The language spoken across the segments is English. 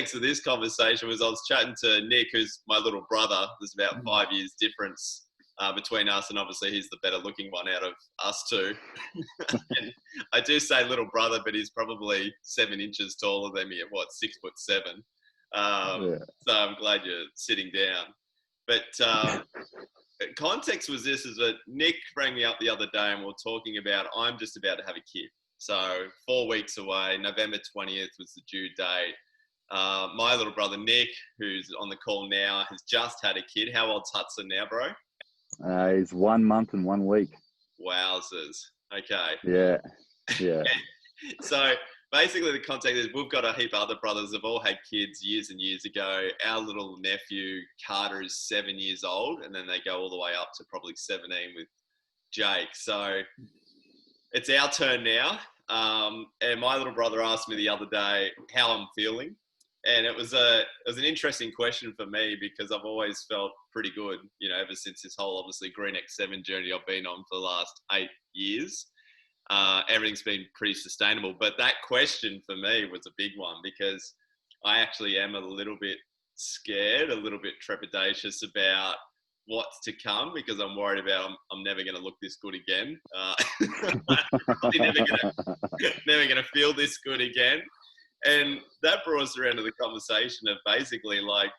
Thanks for this conversation was I was chatting to Nick, who's my little brother. There's about 5 years difference between us, and obviously he's the better looking one out of us two. And I do say little brother, but he's probably 7 inches taller than me at 6'7". So I'm glad you're sitting down. But context was this, is that Nick rang me up the other day and we were talking about, I'm just about to have a kid. So 4 weeks away, November 20th was the due date. My little brother Nick, who's on the call now, has just had a kid. How old's Hudson now, bro? He's 1 month and 1 week. Wowzers. Okay. Yeah. So basically the context is we've got a heap of other brothers. They've all had kids years and years ago. Our little nephew, Carter, is 7 years old, and then they go all the way up to probably 17 with Jake. So it's our turn now. And my little brother asked me the other day how I'm feeling. And it was an interesting question for me because I've always felt pretty good, ever since this whole, obviously, Green X7 journey I've been on for the last 8 years. Everything's been pretty sustainable. But that question for me was a big one because I actually am a little bit scared, a little bit trepidatious about what's to come because I'm worried about I'm never going to look this good again. Probably never going to feel this good again. And that brought us around to the conversation of basically like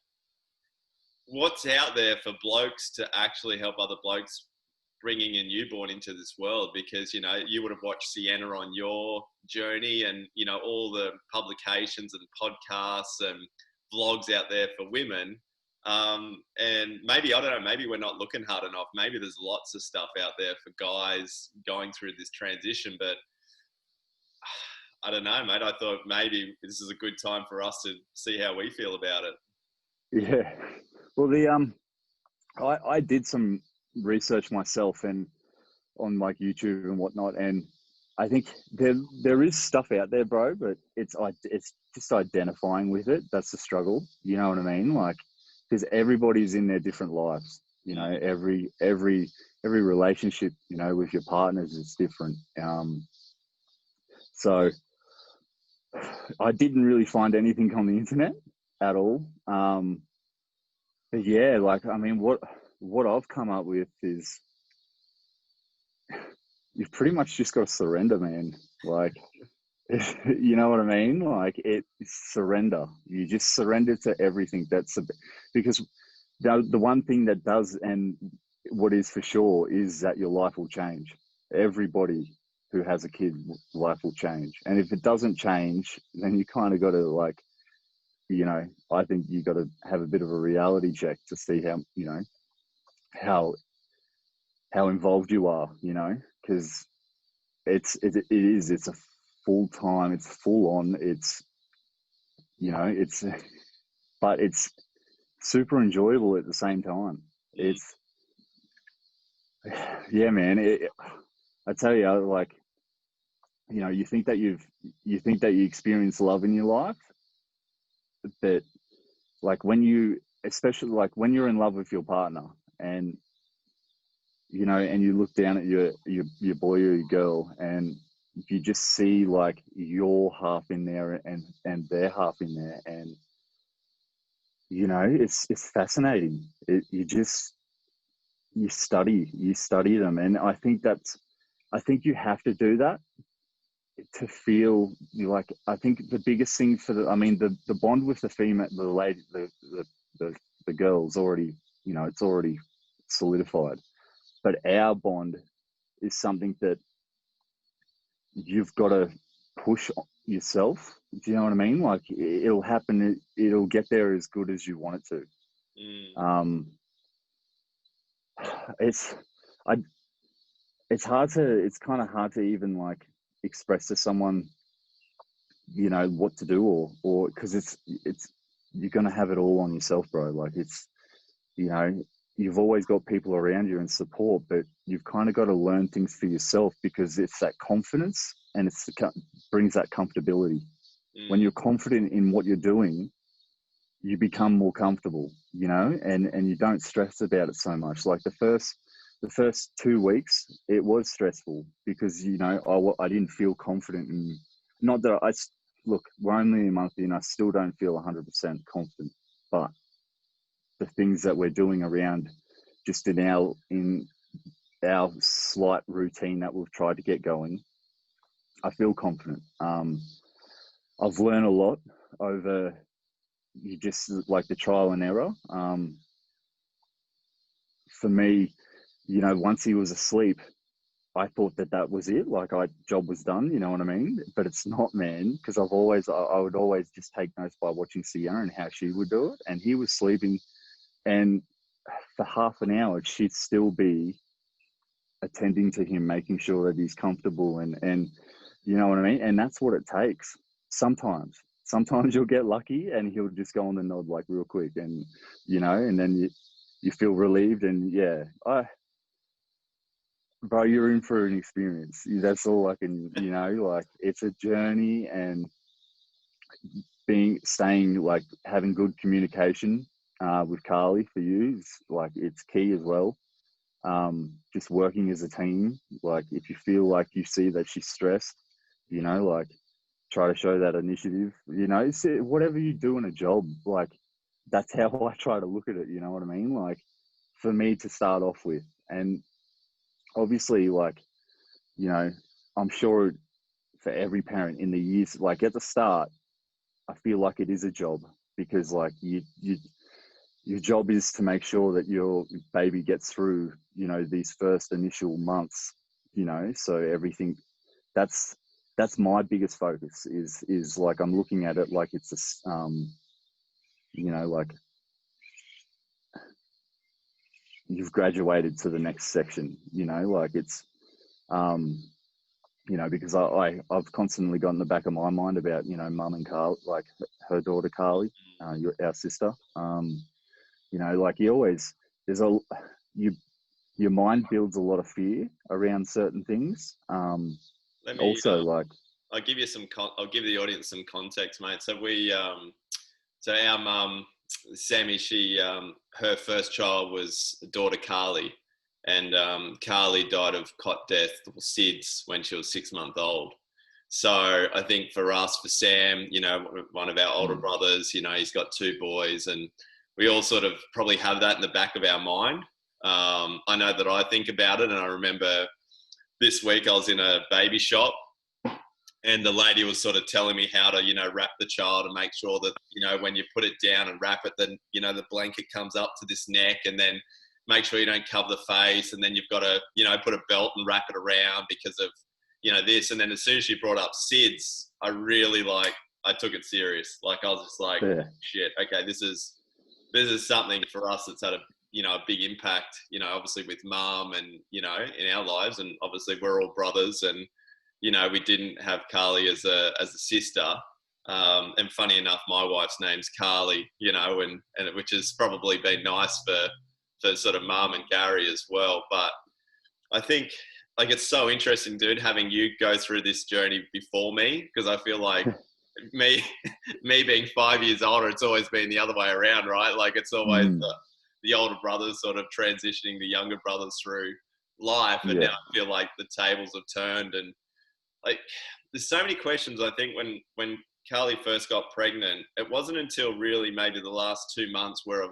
what's out there for blokes to actually help other blokes bringing a newborn into this world, because, you would have watched Sienna on your journey and, all the publications and podcasts and vlogs out there for women. And maybe, I don't know, maybe we're not looking hard enough. Maybe there's lots of stuff out there for guys going through this transition, but I don't know, mate. I thought maybe this is a good time for us to see how we feel about it. Yeah. Well, I did some research myself and on like YouTube and whatnot, and I think there is stuff out there, bro, but it's just identifying with it. That's the struggle. You know what I mean? Like, because everybody's in their different lives. Every relationship, with your partners is different. So I didn't really find anything on the internet at all. But yeah, like, I mean, what I've come up with is you've pretty much just got to surrender, man. Like, you know what I mean? Like, it's surrender. You just surrender to everything. Because the one thing that does, and what is for sure, is that your life will change. Everybody who has a kid, life will change. And if it doesn't change, then you kind of got to, like, I think you got to have a bit of a reality check to see how involved you are, because it's a full time, it's full on, but it's super enjoyable at the same time. Yeah, man. I tell you, like, you think that you experience love in your life, but like especially like when you're in love with your partner and and you look down at your boy or your girl and you just see like your half in there and their half in there, and it's fascinating. You study them, and I think you have to do that to feel like. I think the biggest thing the bond with the female, the lady, the girl's already, it's already solidified, but our bond is something that you've got to push yourself. Do you know what I mean? Like, it'll happen. It'll get there as good as you want it to. It's kind of hard to even like express to someone, what to do or because it's you're going to have it all on yourself, bro. Like, it's, you've always got people around you and support, but you've kind of got to learn things for yourself, because it's that confidence and brings that comfortability. When you're confident in what you're doing, you become more comfortable, and you don't stress about it so much. Like the first 2 weeks, it was stressful because, I didn't feel confident, and not that look, we're only a month in. I still don't feel 100% confident, but the things that we're doing around just in our slight routine that we've tried to get going, I feel confident. I've learned a lot over you just like the trial and error. For me, you know, once he was asleep, I thought that was it. Like, job was done. You know what I mean? But it's not, man. Because I would always just take notes by watching Sierra and how she would do it. And he was sleeping, and for half an hour, she'd still be attending to him, making sure that he's comfortable, and you know what I mean. And that's what it takes. Sometimes you'll get lucky, and he'll just go on the nod like real quick, and you know, and then you feel relieved, and yeah, bro, you're in for an experience. That's all I can, you know, like it's a journey, and like having good communication with Carly for you is like, it's key as well. Just working as a team. Like if you feel like you see that she's stressed, you know, like try to show that initiative, you know, whatever you do in a job, like that's how I try to look at it. You know what I mean? Like for me to start off with, and obviously like, you know, I'm sure for every parent in the years, like at the start, I feel like it is a job, because like your job is to make sure that your baby gets through, you know, these first initial months, you know, so everything that's my biggest focus is like, I'm looking at it like it's a, you know, like you've graduated to the next section, you know, like it's, you know, because I've constantly got in the back of my mind about, you know, mum and Carl, like her daughter, Carly, our sister, you know, like you, your mind builds a lot of fear around certain things. Let me. Also, like, I'll give you I'll give the audience some context, mate. So so our mum, Sammy, her first child was daughter Carly, and Carly died of cot death, or SIDS, when she was 6 months old. So I think for us, for Sam, you know, one of our older brothers, you know, he's got 2 boys, and we all sort of probably have that in the back of our mind. I know that I think about it, and I remember this week I was in a baby shop, and the lady was sort of telling me how to, you know, wrap the child and make sure that, you know, when you put it down and wrap it, then, you know, the blanket comes up to this neck, and then make sure you don't cover the face, and then you've got to, you know, put a belt and wrap it around because of, you know, this. And then as soon as she brought up SIDS, I took it serious. Like I was just like, yeah. shit, okay, this is something for us that's had a, you know, a big impact, you know, obviously with mum and, you know, in our lives. And obviously we're all brothers, and, you know, we didn't have Carly as a sister. And funny enough, my wife's name's Carly, you know, and which has probably been nice for sort of mum and Gary as well. But I think, like, it's so interesting, dude, having you go through this journey before me, because I feel like me being 5 years older, it's always been the other way around, right? Like it's always the older brothers sort of transitioning the younger brothers through life. And now I feel like the tables have turned, and like there's so many questions. I think when Carly first got pregnant, it wasn't until really maybe the last 2 months where I've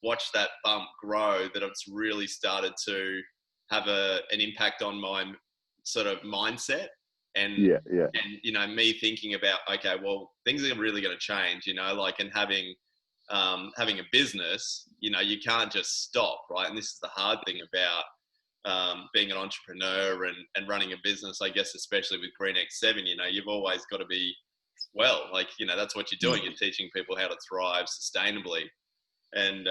watched that bump grow that it's really started to have an impact on my sort of mindset. And you know, me thinking about, okay, well, things are really going to change, you know, like, and having a business, you know, you can't just stop, right? And this is the hard thing about being an entrepreneur and running a business, I guess, especially with Green X7, you know, you've always got to be, well, like, you know, that's what you're doing. You're teaching people how to thrive sustainably. And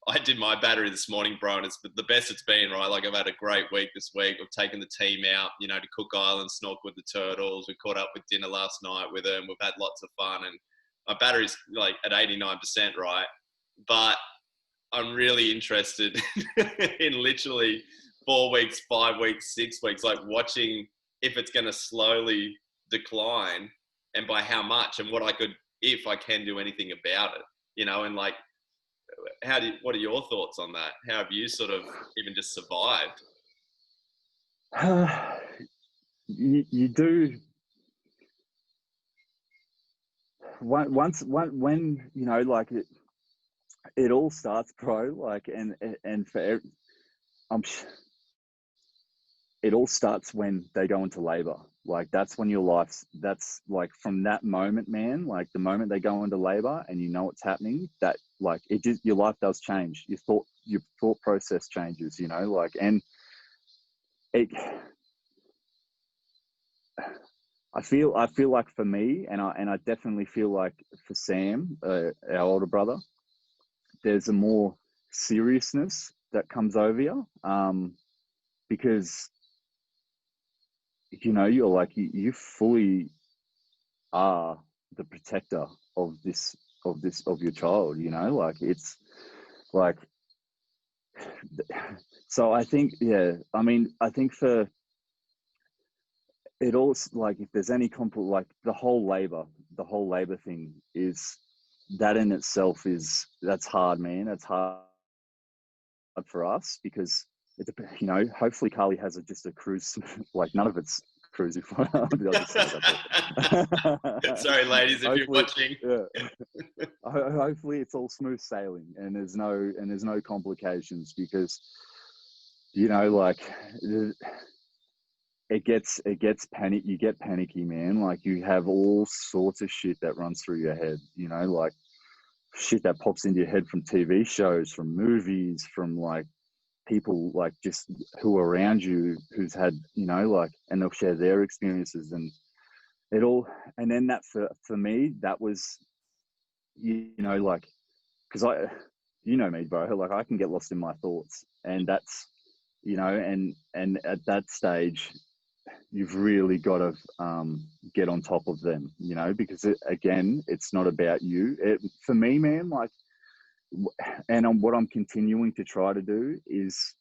I did my battery this morning, bro, and it's the best it's been, right? Like, I've had a great week this week. We've taken the team out, you know, to Cook Island, snorkel with the turtles. We caught up with dinner last night with them. We've had lots of fun, and my battery's like at 89%, right? But I'm really interested in literally 4 weeks, 5 weeks, 6 weeks, like watching if it's going to slowly decline and by how much, and if I can do anything about it, you know. And like, what are your thoughts on that? How have you sort of even just survived? You do. when you know, like it all starts, bro. Like, and for I'm it all starts when they go into labor. Like that's when that's like from that moment, man, like the moment they go into labor and you know what's happening, that like it just, your life does change. Your thought process changes, you know, like, and it, I feel like for me, and I definitely feel like for Sam, our older brother, there's a more seriousness that comes over you, because you know you're like you fully are the protector of of your child. You know, like it's like so. I think I mean I think for it all, like if there's any like the whole labor thing is that in itself is that's hard, man. That's hard for us because it's, you know, hopefully Carly has just a cruise, like none of it's cruising for I'll just say that. Sorry, ladies, if you're Hopefully, watching. yeah. Hopefully it's all smooth sailing and there's no complications because, you know, like it gets panic. You get panicky, man. Like you have all sorts of shit that runs through your head, you know, like shit that pops into your head from TV shows, from movies, from like people like just who are around you who's had, you know, like, and they'll share their experiences and it all. And then that for me, that was, you know, like, cause you know me, bro, like I can get lost in my thoughts and that's, you know, and at that stage, you've really got to get on top of them, you know, because again, it's not about you. For me, man, like, and what I'm continuing to try to do is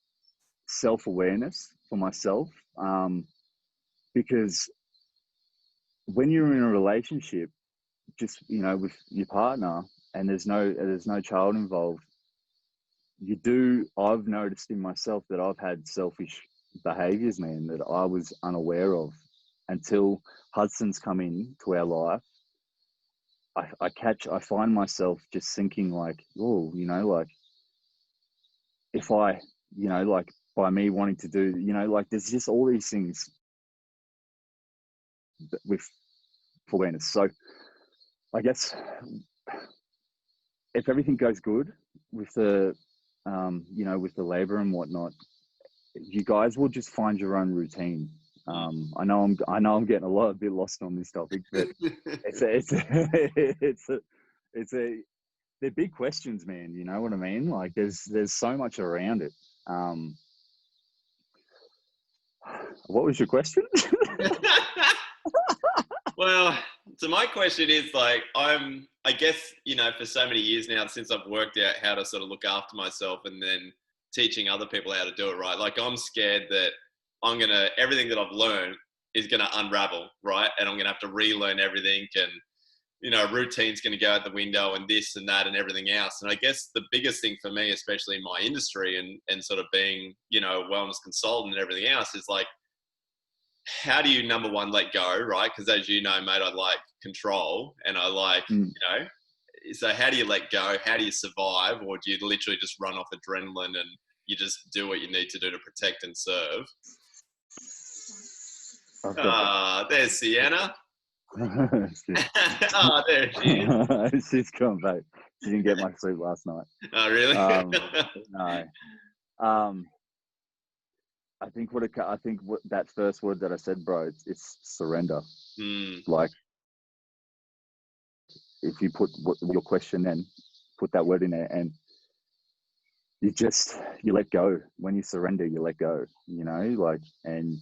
self-awareness for myself, because when you're in a relationship, just, you know, with your partner and there's no child involved, I've noticed in myself that I've had selfish behaviors, man, that I was unaware of until Hudson's come in to our life. I find myself just thinking like, oh, you know, like if I, you know, like by me wanting to do, you know, like there's just all these things with awareness. So I guess if everything goes good with the, you know, with the labor and whatnot, you guys will just find your own routine. I know I'm getting a bit lost on this topic, but it's a they're big questions, man. You know what I mean? Like there's so much around it. What was your question? Well, so my question is like, I guess, you know, for so many years now, since I've worked out how to sort of look after myself and then teaching other people how to do it right, like I'm scared that everything that I've learned is going to unravel, right? And I'm going to have to relearn everything and, you know, routine's going to go out the window and this and that and everything else. And I guess the biggest thing for me, especially in my industry and sort of being, you know, a wellness consultant and everything else is like, how do you, number one, let go, right? Because as you know, mate, I like control and I like, you know, so how do you let go? How do you survive? Or do you literally just run off adrenaline and you just do what you need to do to protect and serve? There's Sienna. Oh, there she is. She's come back. She didn't get much sleep last night. Oh, really? No. I think what that first word that I said, bro, it's surrender. Like if you put your question in, put that word in there, and you let go. When you surrender, you let go. You know, like, and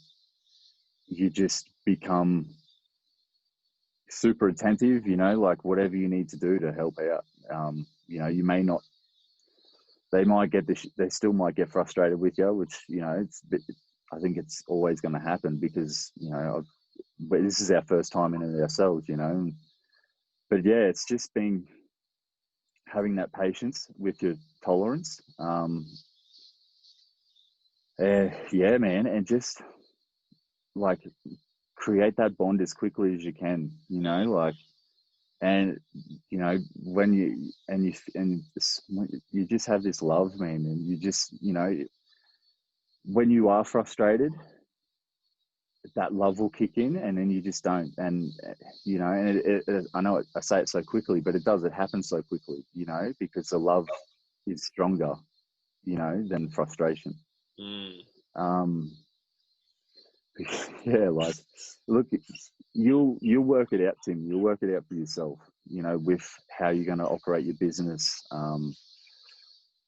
you just become super attentive. You know, like whatever you need to do to help out. You know, you may not. They might get they still might get frustrated with you, which, you know, I think it's always going to happen because, you know, but this is our first time in it ourselves, you know. But yeah, it's just having that patience with your tolerance. Yeah, man, and just like create that bond as quickly as you can, you know, like, And you know, when you just have this love, man, and you just, you know, when you are frustrated, that love will kick in, and then you just don't. And you know, and I know I say it so quickly, but it does. It happens so quickly, you know, because the love is stronger, you know, than frustration. Um, yeah, like, look, you'll work it out, Tim. You'll work it out for yourself, you know, with how you're going to operate your business.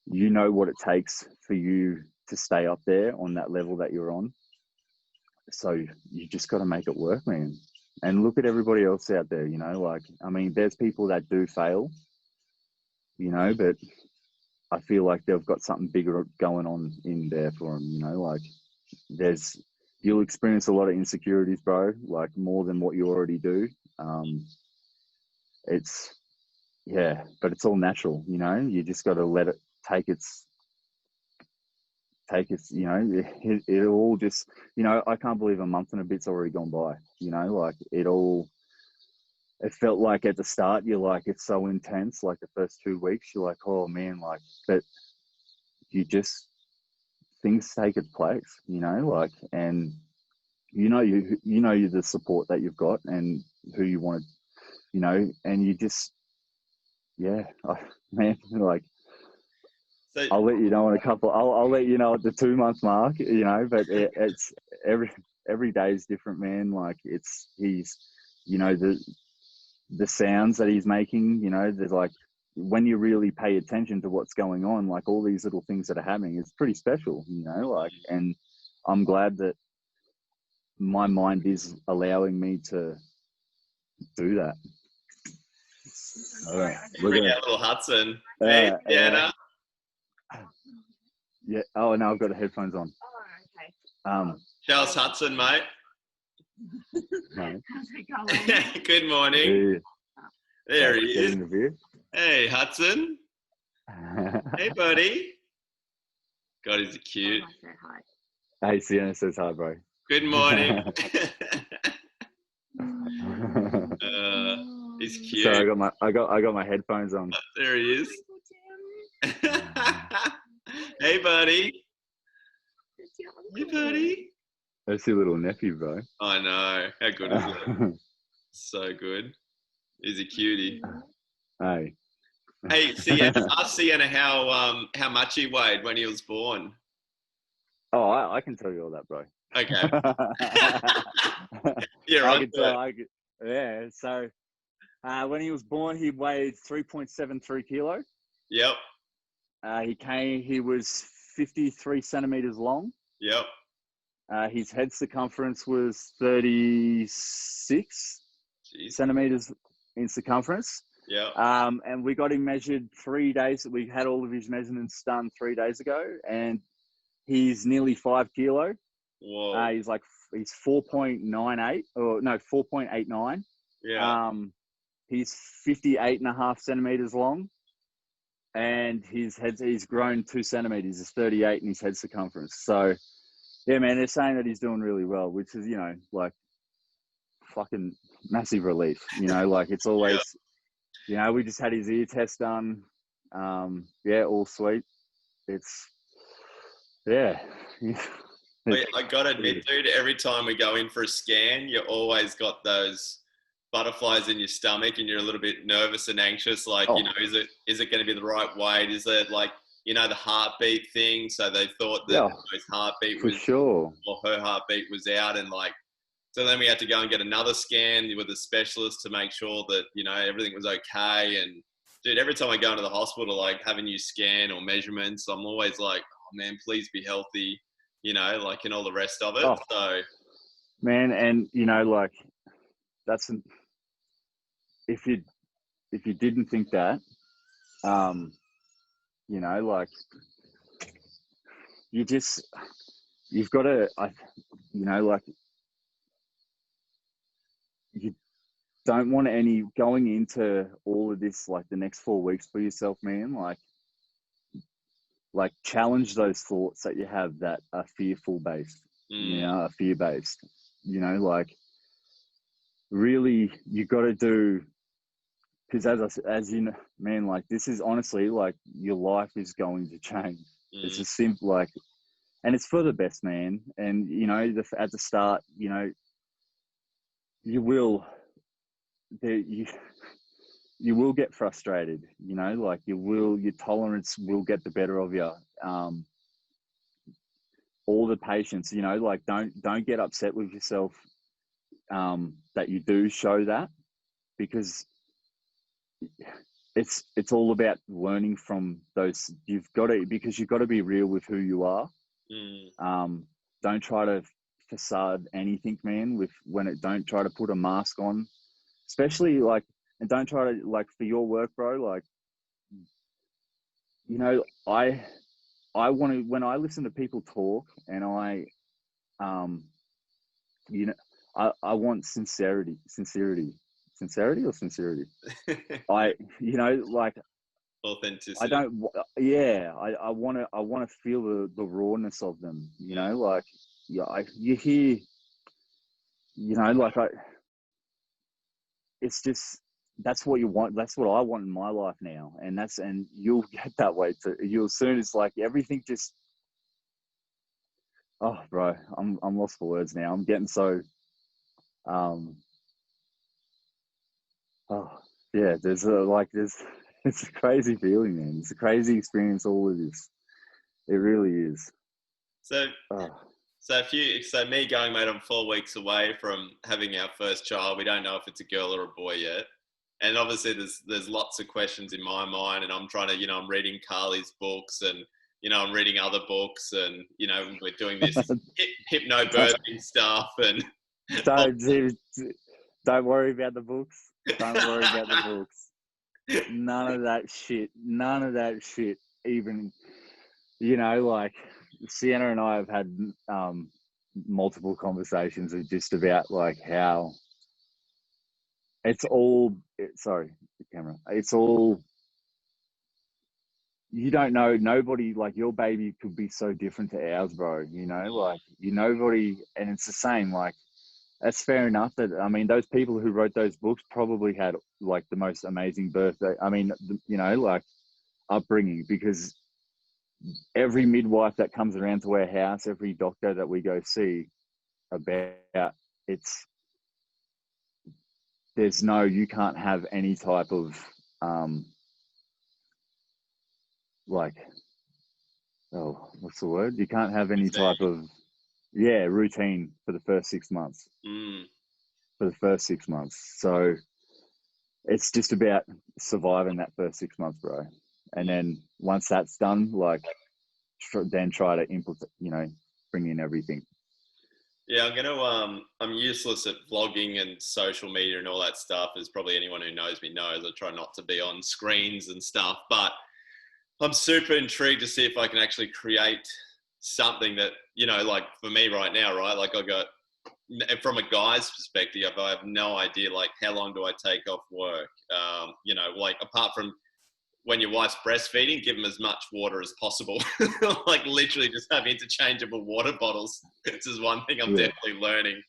You know what it takes for you to stay up there on that level that you're on. So you just got to make it work, man. And look at everybody else out there, you know, like, I mean, there's people that do fail, you know, but I feel like they've got something bigger going on in there for them, you know, like you'll experience a lot of insecurities, bro, like more than what you already do. It's, yeah, but it's all natural, you know, you just got to let it take its, you know, it all just, you know, I can't believe a month and a bit's already gone by, you know, like it felt like at the start, you're like, it's so intense, like the first 2 weeks, you're like, oh man, like, but you just, things take its place, you know, like, and you know the support that you've got and who you want to, you know, and you just, yeah, man, like, so, I'll let you know in a couple. I'll let you know at the 2 month mark, you know. But it's every day is different, man. Like he's, you know, the sounds that he's making. You know, there's like when you really pay attention to what's going on, like all these little things that are happening, it's pretty special, you know. Like, and I'm glad that my mind is allowing me to do that. All right, look at little Hudson. Hey, Deanna. Yeah. Oh no, I've got the headphones on. Oh, okay. Show us Hudson, mate. How's it going? Good morning. There he is. Hey, Hudson. Hey, buddy. God, he's cute. Hi. Hey, Sienna says hi, bro. Good morning. He's cute. So I got my headphones on. There he is. Hey, buddy. Hey, buddy. That's your little nephew, bro. I know. How good is it? So good. He's a cutie. Hey. Hey, Sienna, ask Sienna how much he weighed when he was born. Oh, I can tell you all that, bro. Okay. You're on yeah. So when he was born, he weighed 3.73 kilo. Yep. He was 53 centimeters long. Yep. His head circumference was 36 centimeters in circumference. Yeah. And we got him measured 3 days. We had all of his measurements done 3 days ago, and he's nearly 5 kilo. Whoa. He's 4.98 or no 4.89. Yeah. He's 58.5 centimeters long, and he's grown 2 centimeters. He's 38 in his head circumference. So, yeah, man, they're saying that he's doing really well, which is, you know, like fucking massive relief. You know, like it's always, you know, we just had his ear test done. Yeah, all sweet. It's, yeah. I gotta admit, dude, every time we go in for a scan, you always got those butterflies in your stomach and you're a little bit nervous and anxious. Like, you know, is it going to be the right weight? Is it like, you know, the heartbeat thing? So they thought that his heartbeat was sure, or her heartbeat was out, and like, so then we had to go and get another scan with a specialist to make sure that, you know, everything was okay. And dude, every time I go into the hospital, like have a new scan or measurements, I'm always like, oh man, please be healthy, you know, like, and all the rest of it. So, man, and you know, like if you didn't think that, you know, like you've got to, you know, like you don't want any going into all of this, like the next 4 weeks for yourself, man. Like challenge those thoughts that you have that are fearful based, you know, are fear based, you know, like really you got to do because as you know, man, like this is honestly like your life is going to change. It's just simple, like, and it's for the best, man. And you know, at the start, you know, you will, you will get frustrated. You know, like your tolerance will get the better of you. All the patience, you know, like don't get upset with yourself that you do show that, because it's all about learning from those. You've got to be real with who you are. Don't try to facade anything, man. Don't try to put a mask on, especially like, and don't try to, like, for your work, bro. Like, you know, I want to, when I listen to people talk, and you know, I want sincerity. You know, like, authenticity. I want to feel the rawness of them, you know, like, you hear, you know, like it's just, that's what you want. That's what I want in my life now. And you'll get that way too. You'll soon, it's like everything just, oh, bro, I'm lost for words now. I'm getting so, oh yeah, it's a crazy feeling, man. It's a crazy experience, all of this. It really is. So me going, mate, I'm 4 weeks away from having our first child. We don't know if it's a girl or a boy yet. And obviously there's lots of questions in my mind, and I'm trying to, you know, I'm reading Carly's books, and, you know, I'm reading other books, and, you know, we're doing this hypnobirthing stuff, and don't worry about the books. Don't worry about the books. None of that shit. Even, you know, like, Sienna and I have had multiple conversations of just about, like, how it's all, sorry, the camera. It's all, you don't know, nobody, like, your baby could be so different to ours, bro. You know, like, nobody, and it's the same, like, that's fair enough. That, I mean, those people who wrote those books probably had, like, the most amazing birthday. I mean, you know, like, upbringing, because every midwife that comes around to our house, every doctor that we go see about, you can't have any type of, like, oh, what's the word? You can't have any type of, routine for the first 6 months. For the first 6 months. So it's just about surviving that first 6 months, bro. And then once that's done, like, then try to input, you know, bring in everything. Yeah, I'm useless at vlogging and social media and all that stuff, as probably anyone who knows me knows. I try not to be on screens and stuff, but I'm super intrigued to see if I can actually create something that, you know, like, for me right now, right? Like, from a guy's perspective, I have no idea, like, how long do I take off work? You know, like, apart from when your wife's breastfeeding, give them as much water as possible. Like, literally just have interchangeable water bottles. This is one thing I'm definitely learning.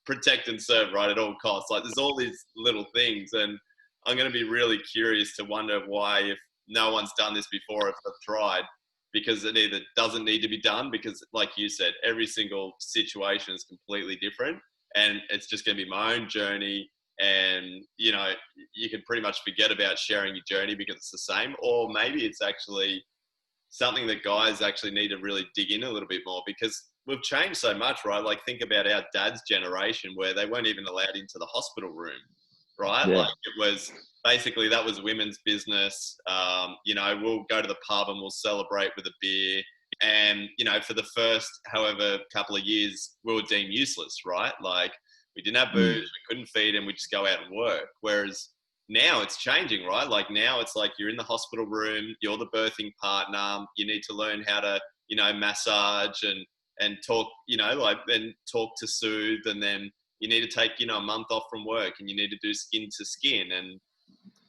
Protect and serve, right, at all costs. Like, there's all these little things, and I'm going to be really curious to wonder why, if no one's done this before, if they've tried, because it either doesn't need to be done, because, like you said, every single situation is completely different, and it's just going to be my own journey. And, you know, you can pretty much forget about sharing your journey because it's the same. Or maybe it's actually something that guys actually need to really dig in a little bit more, because we've changed so much, right? Like, think about our dad's generation, where they weren't even allowed into the hospital room, right? Like, it was basically, that was women's business. You know, we'll go to the pub and we'll celebrate with a beer. And, you know, for the first however couple of years, we were deemed useless, right? Like, we didn't have booze, we couldn't feed him, we just go out and work. Whereas now it's changing, right? Like, now it's like, you're in the hospital room, you're the birthing partner, you need to learn how to, you know, massage and talk, you know, like, then talk to soothe, and then you need to take, you know, a month off from work, and you need to do skin to skin, and,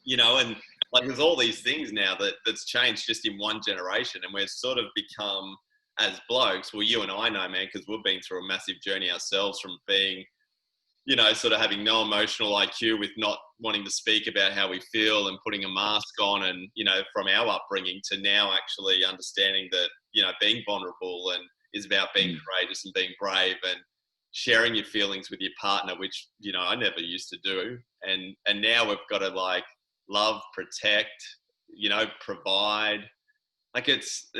you know, and, like, there's all these things now that's changed just in one generation, and we've sort of become, as blokes, well, you and I know, man, because we've been through a massive journey ourselves, from being, sort of having no emotional IQ with not wanting to speak about how we feel and putting a mask on, and, from our upbringing to now actually understanding that, being vulnerable and is about being courageous and being brave and sharing your feelings with your partner, which, I never used to do. And now we've got to like love, protect, provide. Like it's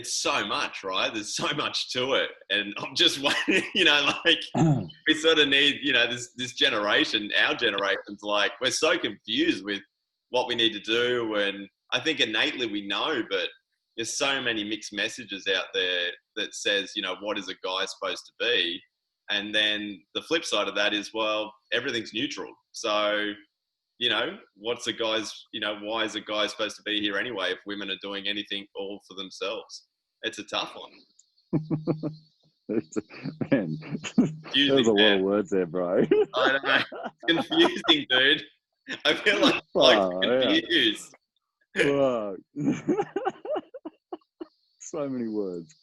so much, right? There's so much to it. And I'm just waiting, we sort of need, this generation, our generation's like, we're so confused with what we need to do. And I think innately we know, but there's so many mixed messages out there that says, what is a guy supposed to be? And then the flip side of that is, well, everything's neutral. So, what's a guy's, why is a guy supposed to be here anyway if women are doing anything all for themselves? It's a tough one. Man, there's a lot of words there, bro. I know. It's confusing, dude. I feel like confused. Fuck. So many words.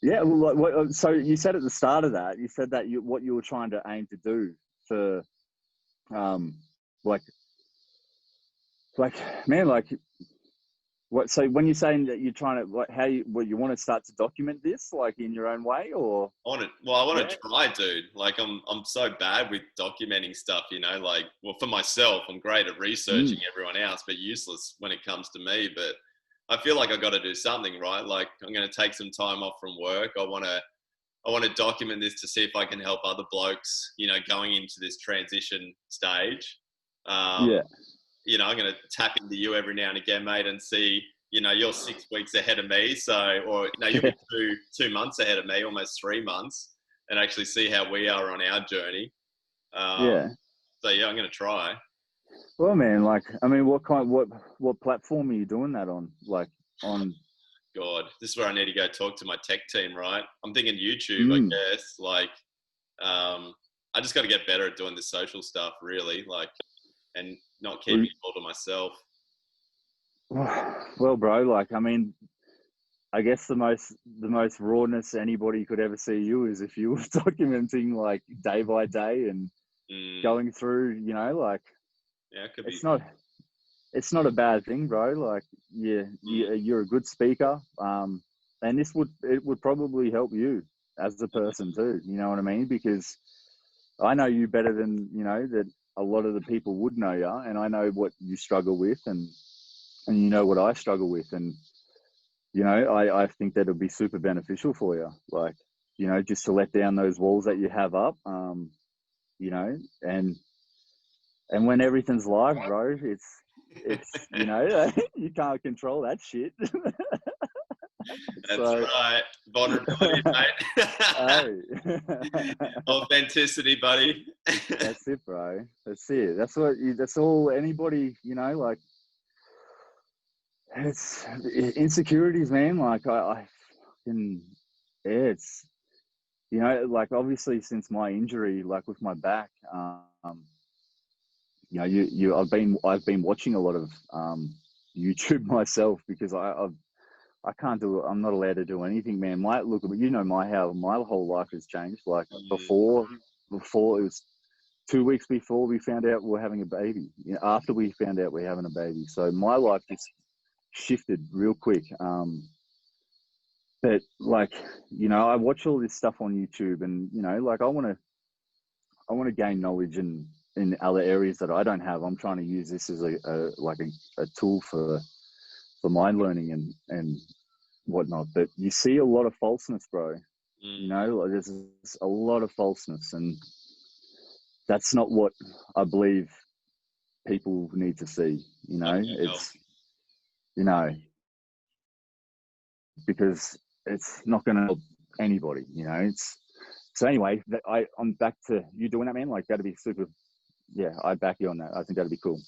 Yeah, well, so you said at the start of that, you said that what you were trying to aim to do for, what? So when you're saying that you're trying to, you want to start to document this, like in your own way, or? I want to try, dude. Like I'm so bad with documenting stuff, for myself, I'm great at researching everyone else, but useless when it comes to me. But I feel like I got to do something, right? Like I'm going to take some time off from work. I want to document this to see if I can help other blokes, going into this transition stage. I'm going to tap into you every now and again, mate, and see, you're 6 weeks ahead of me. So, or, you'll be two months ahead of me, almost 3 months, and actually see how we are on our journey. So yeah, I'm going to try. Well, man, what platform are you doing that on? Like on? God, this is where I need to go talk to my tech team, right? I'm thinking YouTube, I guess. Like, I just got to get better at doing the social stuff, really, and not keeping it all to myself. Well, bro, I guess the most rawness anybody could ever see you is if you were documenting like day by day and going through, Yeah, it could it's be. It's not a bad thing, bro. You're a good speaker, and it would probably help you as a person too. You know what I mean? Because I know you better than that. A lot of the people would know you, and I know what you struggle with, and you know what I struggle with, and I think that it'll be super beneficial for you. Just to let down those walls that you have up, and when everything's live, bro, it's you can't control that shit. That's right. Vulnerability, mate. Hey. Authenticity, buddy. That's it, bro. That's it. That's all anybody, it's insecurities, man. It's, obviously since my injury, with my back, I've been watching a lot of YouTube myself because I can't I'm not allowed to do anything, man. My whole life has changed. Before it was 2 weeks before we found out we're having a baby. After we found out we're having a baby, so my life just shifted real quick. But I watch all this stuff on YouTube, and I want to gain knowledge in other areas that I don't have. I'm trying to use this as a tool for mind learning and whatnot. But you see a lot of falseness, bro. There's a lot of falseness, and that's not what I believe people need to see. Because it's not going to help anybody. So anyway, I'm back to you doing that, man. That'd be super. Yeah, I back you on that. I think that'd be cool.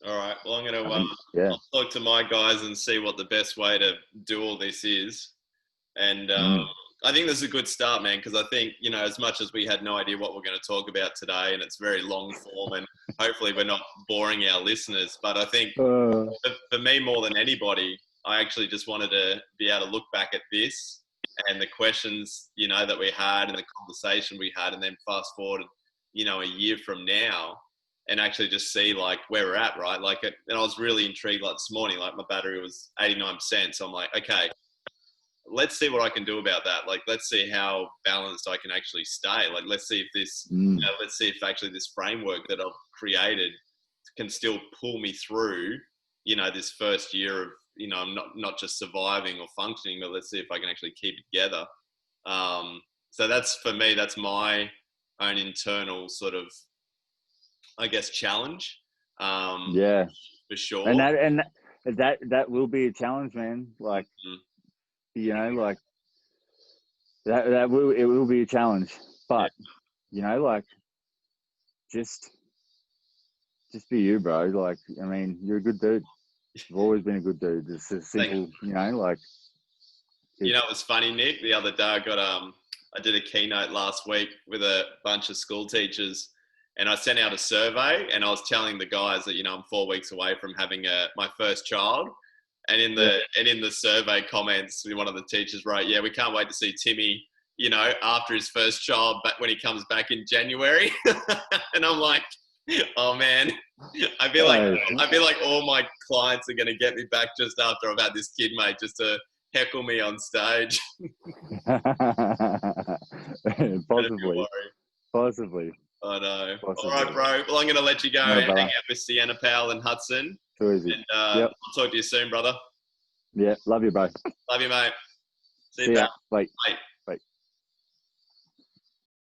All right. Well, I'm going to I'll talk to my guys and see what the best way to do all this is. And I think this is a good start, man, because I think, as much as we had no idea what we're going to talk about today, and it's very long form, and hopefully we're not boring our listeners, but I think for me more than anybody, I actually just wanted to be able to look back at this and the questions, you know, that we had and the conversation we had, and then fast forward, you know, a year from now and actually just see like where we're at, right? Like, and I was really intrigued like this morning, like my battery was 89%. So I'm like, okay, let's see what I can do about that. Like, let's see how balanced I can actually stay. Like, let's see if this, you know, let's see if actually this framework that I've created can still pull me through, you know, this first year of, you know, I'm not just surviving or functioning, but let's see if I can actually keep it together. So that's, for me, that's my own internal sort of, I guess, challenge. Yeah, for sure. And that will be a challenge, man. Like, you know, like it will be a challenge, but you know, like just be you, bro. Like, I mean, you're a good dude. You've always been a good dude. It's a simple, you know, like. You know, it was funny, Nick. The other day, I did a keynote last week with a bunch of school teachers, and I sent out a survey, and I was telling the guys that, you know, I'm 4 weeks away from having my first child. And in the survey comments, one of the teachers wrote, "Yeah, we can't wait to see Timmy, you know, after his first child, but when he comes back in January." And I'm like, oh man, I feel like all my clients are going to get me back just after I've had this kid, mate, just to heckle me on stage. Possibly. I know. All right, bro. Well, I'm going to let you go hang out with Sienna Powell and Hudson. Too easy. And I'll talk to you soon, brother. Yeah, love you, bro. Love you, mate. See you, ya. pal. Bye. Bye.